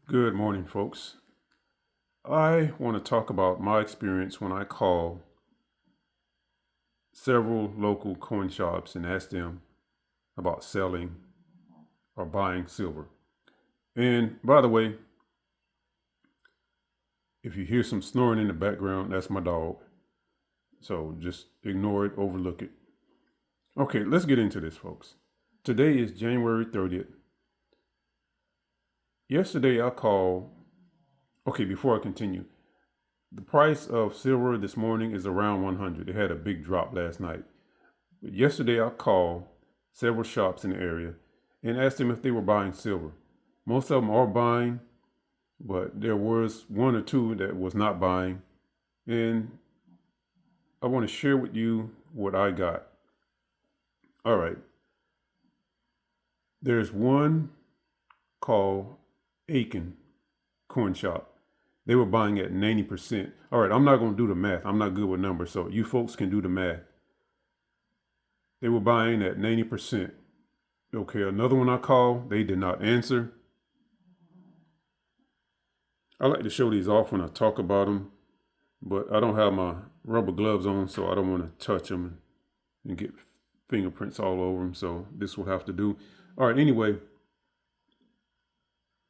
Good morning, folks. I want to talk about my experience when I call several local coin shops and ask them about selling or buying silver. And by the way, if you hear some snoring in the background, that's my dog. So just ignore it, overlook it. Okay, let's get into this, folks. Today is January 30th. Yesterday I called, okay, before I continue, the price of silver this morning is around 100. It had a big drop last night. But yesterday I called several shops in the area and asked them if they were buying silver. Most of them are buying, but there was one or two that was not buying. And I want to share with you what I got. All right. There's one called Aiken Coin Shop. They were buying at 90%. All right, I'm not going to do the math. I'm not good with numbers, so you folks can do the math. They were buying at 90%. Okay, another one I called, they did not answer. I like to show these off when I talk about them, but I don't have my rubber gloves on, so I don't want to touch them and get fingerprints all over them, so this will have to do. All right, anyway,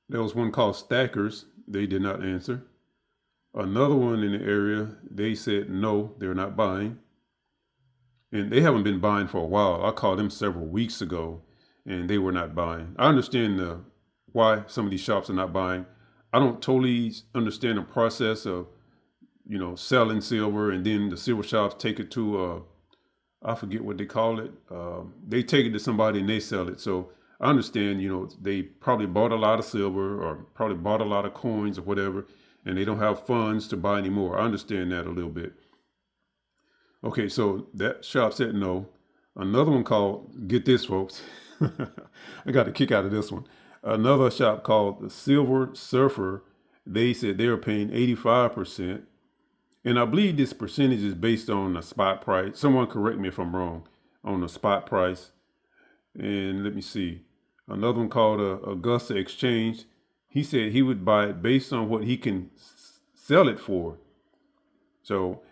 there was one called Stackers. They did not answer. Another one in the area, they said no, they're not buying. And they haven't been buying for a while. I called them several weeks ago, and they were not buying. I understand why some of these shops are not buying. I don't totally understand the process of, selling silver, and then the silver shops take it to, I forget what they call it. They take it to somebody and they sell it. So I understand, they probably bought a lot of silver or probably bought a lot of coins or whatever, and they don't have funds to buy anymore. I understand that a little bit. Okay, so that shop said no. Another one called, get this, folks. I got a kick out of this one. Another shop called the Silver Surfer. They said they were paying 85%. And I believe this percentage is based on the spot price. Someone correct me if I'm wrong on the spot price. And let me see. Another one called Augusta Exchange. He said he would buy it based on what he can sell it for. So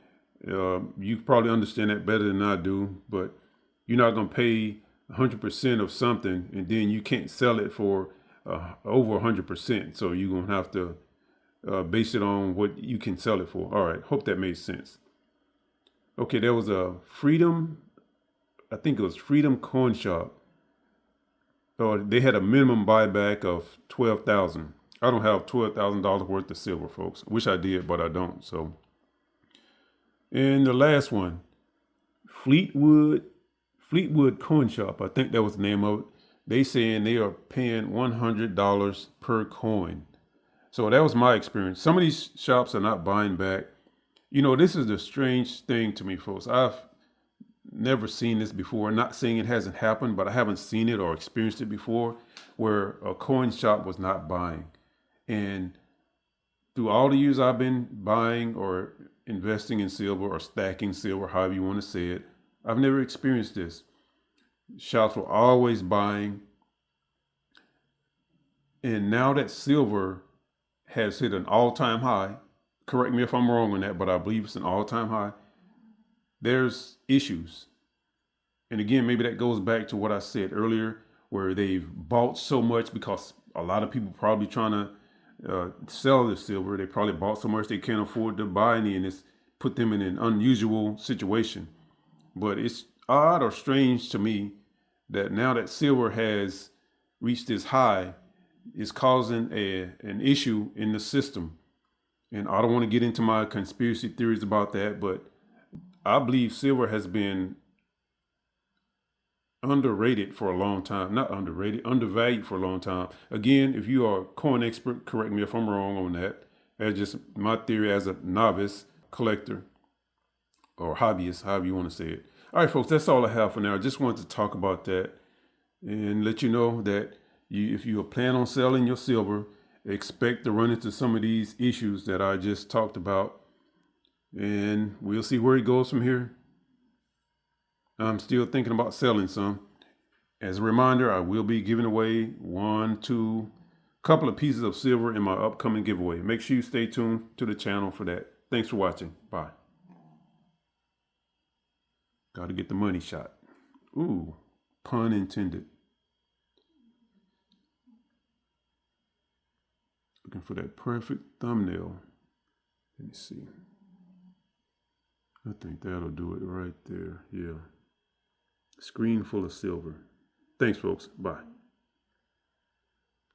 you probably understand that better than I do, but you're not going to pay 100% of something and then you can't sell it for over 100%. So you're going to have to base it on what you can sell it for. All right, hope that made sense. Okay, there was a Freedom, I think it was Freedom Coin Shop. They had a minimum buyback of 12,000. I don't have $12,000 worth of silver, folks. Wish I did, but I don't. So, and the last one, Fleetwood Coin Shop. I think that was the name of it. They saying they are paying $100 per coin. So that was my experience. Some of these shops are not buying back. This is the strange thing to me, folks. I've never seen this before. Not saying it hasn't happened, but I haven't seen it or experienced it before where a coin shop was not buying. And through all the years I've been buying or investing in silver or stacking silver, however you want to say it, I've never experienced this. Shops were always buying. And now that silver has hit an all-time high, correct me if I'm wrong on that, but I believe it's an all-time high, there's issues. And again, maybe that goes back to what I said earlier, where they've bought so much because a lot of people probably trying to sell the silver. They probably bought so much they can't afford to buy any, and it's put them in an unusual situation. But it's odd or strange to me that now that silver has reached this high, it's causing an issue in the system. And I don't want to get into my conspiracy theories about that, but I believe silver has been underrated for a long time. Not underrated, undervalued for a long time. Again, if you are a coin expert, correct me if I'm wrong on that. That's just my theory as a novice collector or hobbyist, however you want to say it. All right, folks, that's all I have for now. I just wanted to talk about that and let you know that if you plan on selling your silver, expect to run into some of these issues that I just talked about. And we'll see where it goes from here. I'm still thinking about selling some. As a reminder, I will be giving away 1, 2, couple of pieces of silver in my upcoming giveaway. Make sure you stay tuned to the channel for that. Thanks for watching. Bye. Got to get the money shot. Ooh, pun intended. Looking for that perfect thumbnail. Let me see. I think that'll do it right there. Yeah. Screen full of silver. Thanks, folks. Bye.